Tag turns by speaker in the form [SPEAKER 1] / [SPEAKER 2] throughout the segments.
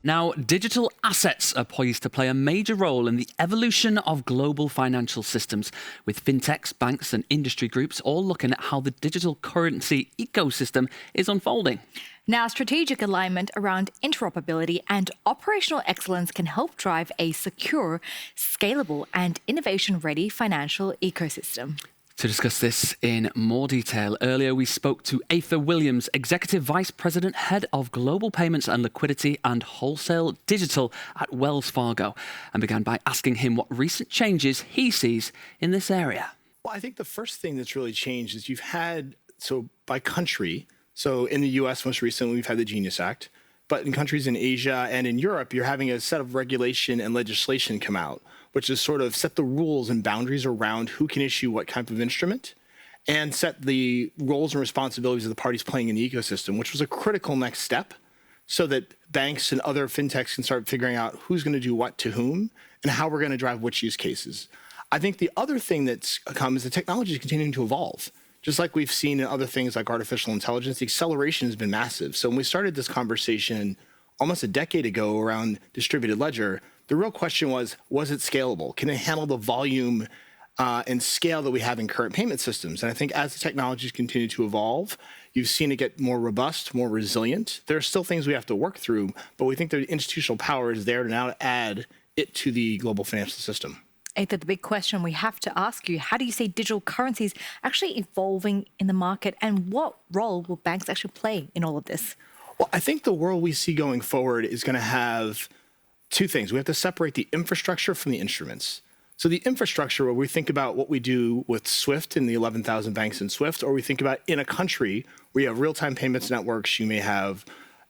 [SPEAKER 1] Now, digital assets are poised to play a major role in the evolution of global financial systems, with fintechs, banks and industry groups all looking at how the digital currency ecosystem is unfolding.
[SPEAKER 2] Now, strategic alignment around interoperability and operational excellence can help drive a secure, scalable and innovation-ready financial ecosystem.
[SPEAKER 1] To discuss this in more detail, earlier we spoke to Ather Williams, Executive Vice President, Head of Global Payments and Liquidity and Wholesale Digital at Wells Fargo, and began by asking him what recent changes he sees in this area.
[SPEAKER 3] Well, I think the first thing that's really changed is you've had, by country, so in the US most recently we've had the Genius Act, but in countries in Asia and in Europe, you're having a set of regulation and legislation come out, which is sort of set the rules and boundaries around who can issue what type of instrument and set the roles and responsibilities of the parties playing in the ecosystem, which was a critical next step so that banks and other fintechs can start figuring out who's going to do what to whom and how we're going to drive which use cases. I think the other thing that's come is the technology is continuing to evolve. Just like we've seen in other things like artificial intelligence, the acceleration has been massive. So when we started this conversation almost a decade ago around distributed ledger, the real question was it scalable? Can it handle the volume and scale that we have in current payment systems? And I think as the technologies continue to evolve, you've seen it get more robust, more resilient. There are still things we have to work through, but we think the institutional power is there to now add it to the global financial system.
[SPEAKER 2] Ather, the big question we have to ask you, how do you see digital currencies actually evolving in the market, and what role will banks actually play in all of this?
[SPEAKER 3] Well, I think the world we see going forward is going to have two things. We have to separate the infrastructure from the instruments. So the infrastructure, where we think about what we do with SWIFT and the 11,000 banks in SWIFT, or we think about in a country where you have real-time payments networks, you may have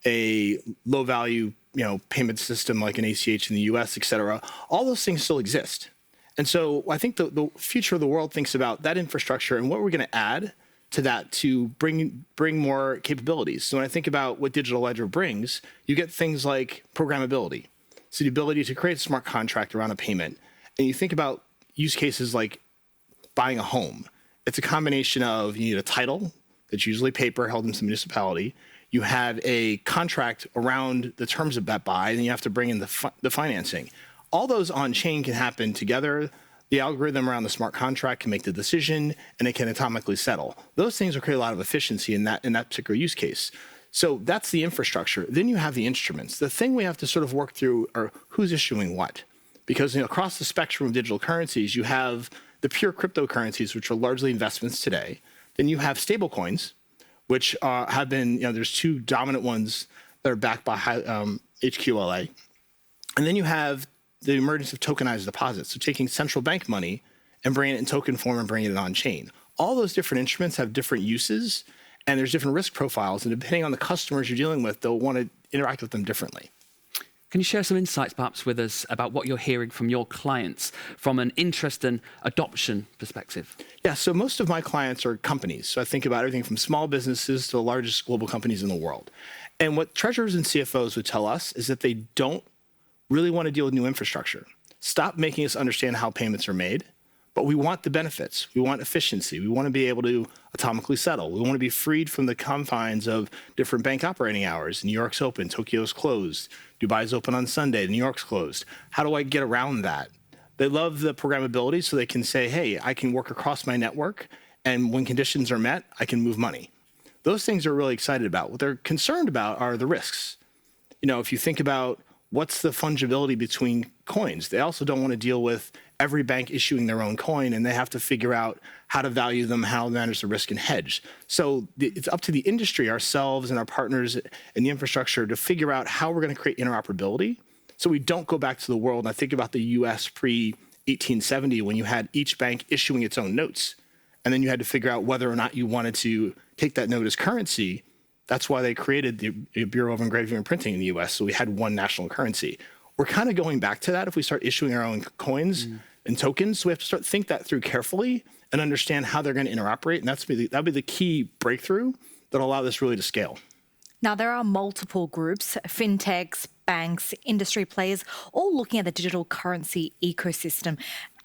[SPEAKER 3] a low-value payment system like an ACH in the US, et cetera. All those things still exist. And so I think the future of the world thinks about that infrastructure and what we're going to add to that to bring more capabilities. So when I think about what digital ledger brings, you get things like programmability. So the ability to create a smart contract around a payment. And you think about use cases like buying a home. It's a combination of you need a title that's usually paper held in some municipality. You have a contract around the terms of that buy, and then you have to bring in the financing. All those on-chain can happen together. The algorithm around the smart contract can make the decision, and it can atomically settle. Those things will create a lot of efficiency in that particular use case. So that's the infrastructure. Then you have the instruments. The thing we have to sort of work through are who's issuing what. Because across the spectrum of digital currencies, you have the pure cryptocurrencies, which are largely investments today. Then you have stablecoins, which have been, there's two dominant ones that are backed by HQLA. And then you have the emergence of tokenized deposits, so taking central bank money and bringing it in token form and bringing it on-chain. All those different instruments have different uses, and there's different risk profiles, and depending on the customers you're dealing with, they'll want to interact with them differently.
[SPEAKER 1] Can you share some insights perhaps with us about what you're hearing from your clients from an interest and adoption perspective?
[SPEAKER 3] Yeah, so most of my clients are companies. So I think about everything from small businesses to the largest global companies in the world. And what treasurers and CFOs would tell us is that they don't really want to deal with new infrastructure. Stop making us understand how payments are made, but we want the benefits. We want efficiency. We want to be able to atomically settle. We want to be freed from the confines of different bank operating hours. New York's open, Tokyo's closed, Dubai's open on Sunday, New York's closed. How do I get around that? They love the programmability so they can say, hey, I can work across my network, and when conditions are met, I can move money. Those things they're really excited about. What they're concerned about are the risks. If you think about what's the fungibility between coins? They also don't want to deal with every bank issuing their own coin, and they have to figure out how to value them, how to manage the risk and hedge. So it's up to the industry, ourselves and our partners in the infrastructure, to figure out how we're going to create interoperability so we don't go back to the world. And I think about the US pre-1870 when you had each bank issuing its own notes, and then you had to figure out whether or not you wanted to take that note as currency. That's why they created the Bureau of Engraving and Printing in the US, so we had one national currency. We're kind of going back to that if we start issuing our own coins and tokens. So we have to start think that through carefully and understand how they're going to interoperate, and that'll be the key breakthrough that'll allow this really to scale.
[SPEAKER 2] Now, there are multiple groups, fintechs, banks, industry players, all looking at the digital currency ecosystem.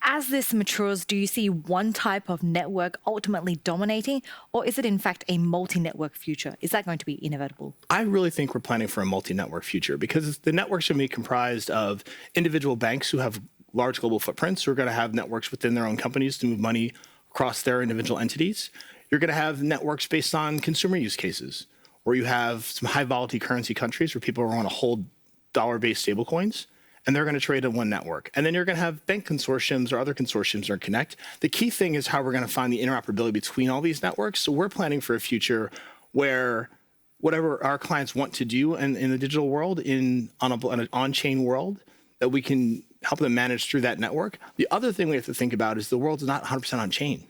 [SPEAKER 2] As this matures, do you see one type of network ultimately dominating, or is it in fact a multi-network future? Is that going to be inevitable?
[SPEAKER 3] I really think we're planning for a multi-network future because the network should be comprised of individual banks who have large global footprints, who are going to have networks within their own companies to move money across their individual entities. You're going to have networks based on consumer use cases, where you have some high volatility currency countries where people want to hold dollar-based stablecoins, and they're going to trade on one network. And then you're going to have bank consortiums or other consortiums that connect. The key thing is how we're going to find the interoperability between all these networks. So we're planning for a future where whatever our clients want to do in the digital world, on an on-chain world, that we can help them manage through that network. The other thing we have to think about is the world's not 100% on-chain.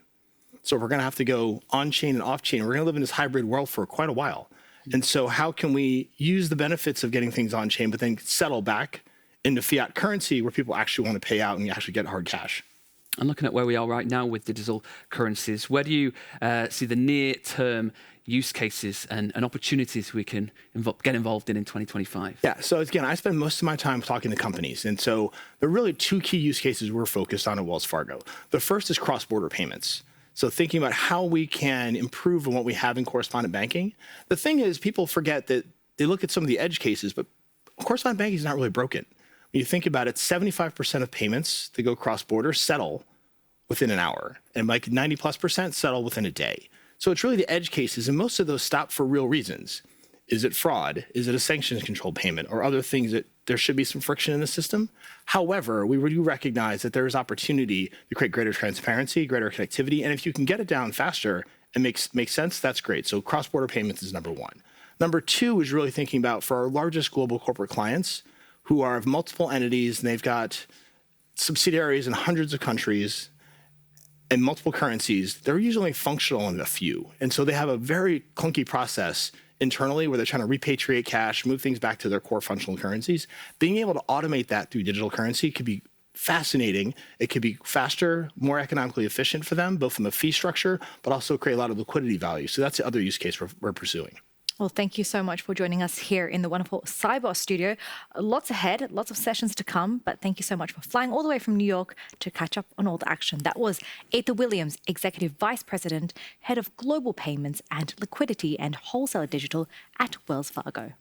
[SPEAKER 3] So we're going to have to go on-chain and off-chain. We're going to live in this hybrid world for quite a while. And so how can we use the benefits of getting things on-chain, but then settle back into fiat currency where people actually want to pay out and actually get hard cash?
[SPEAKER 1] And looking at where we are right now with digital currencies, where do you see the near-term use cases and opportunities we can get involved in 2025?
[SPEAKER 3] Yeah, so again, I spend most of my time talking to companies. And so there are really two key use cases we're focused on at Wells Fargo. The first is cross-border payments. So thinking about how we can improve on what we have in correspondent banking. The thing is, people forget that they look at some of the edge cases, but correspondent banking is not really broken. When you think about it, 75% of payments that go cross-border settle within an hour, and like 90+% settle within a day. So it's really the edge cases, and most of those stop for real reasons. Is it fraud? Is it a sanctions-controlled payment, or other things that there should be some friction in the system? However, we do recognize that there is opportunity to create greater transparency, greater connectivity, and if you can get it down faster and makes sense, that's great. So cross-border payments is number one. Number two is really thinking about for our largest global corporate clients who are of multiple entities, and they've got subsidiaries in hundreds of countries and multiple currencies, they're usually functional in a few. And so they have a very clunky process internally where they're trying to repatriate cash, move things back to their core functional currencies. Being able to automate that through digital currency could be fascinating. It could be faster, more economically efficient for them, both from a fee structure, but also create a lot of liquidity value. So that's the other use case we're pursuing.
[SPEAKER 2] Well, thank you so much for joining us here in the wonderful Sibos studio. Lots ahead, lots of sessions to come, but thank you so much for flying all the way from New York to catch up on all the action. That was Ather Williams, Executive Vice President, Head of Global Payments and Liquidity and Wholesale Digital at Wells Fargo.